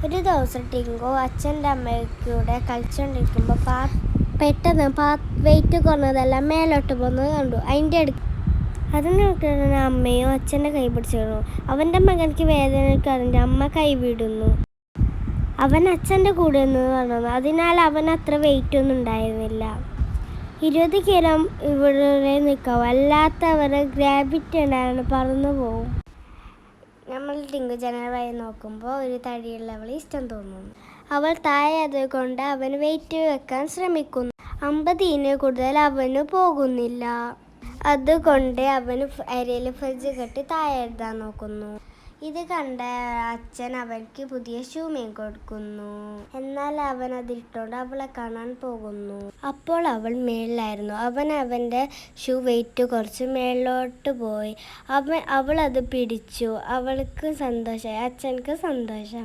ഒരു ദിവസം ടിങ്കു അച്ഛൻ്റെ അമ്മയ്ക്കൂടെ കളിച്ചുകൊണ്ടിരിക്കുമ്പോൾ പെട്ടെന്ന് വെയിറ്റ് കുറഞ്ഞതെല്ലാം മേലോട്ട് പോകുന്നത് കണ്ടു. അതിന് അമ്മയും അച്ഛൻ്റെ കൈ പിടിച്ചിരുന്നു. അവൻ്റെ മകനിക്ക് വേദനക്കറിഞ്ഞ് അമ്മ കൈവിടുന്നു. അവൻ അച്ഛൻ്റെ കൂടെ നിന്ന് പറഞ്ഞു. അതിനാൽ അവൻ അത്ര വെയിറ്റ് ഒന്നും ഉണ്ടായിരുന്നില്ല. 20 കിലോ ഇവിടെ നിൽക്കാവും, അല്ലാത്തവർ ഗ്രാവിറ്റി ഉണ്ടായിരുന്നു പറന്നു പോവും. നമ്മൾ ടിങ്കു ജനൽ വഴി നോക്കുമ്പോൾ ഒരു തടിയുള്ളവളെ ഇഷ്ടം തോന്നുന്നു. അവൾ താഴെ കൊണ്ട് അവന് വെയിറ്റ് വെക്കാൻ ശ്രമിക്കുന്നു. 50 കൂടുതൽ അവന് പോകുന്നില്ല. അതുകൊണ്ട് അവന് അരയിൽ ഫ്രിഡ്ജ് കെട്ടി താഴെ എഴുതാൻ നോക്കുന്നു. ഇത് കണ്ട അച്ഛൻ അവൾക്ക് പുതിയ ഷൂ കൊടുക്കുന്നു. എന്നാൽ അവൻ അതിലിട്ടുകൊണ്ട് അവളെ കാണാൻ പോകുന്നു. അപ്പോൾ അവൾ മേളിലായിരുന്നു. അവൻ്റെ ഷൂ വെയിറ്റ് കുറച്ച് മേളിലോട്ട് പോയി. അവൾ അത് പിടിച്ചു. അവൾക്ക് സന്തോഷമായി, അച്ഛനക്ക് സന്തോഷം.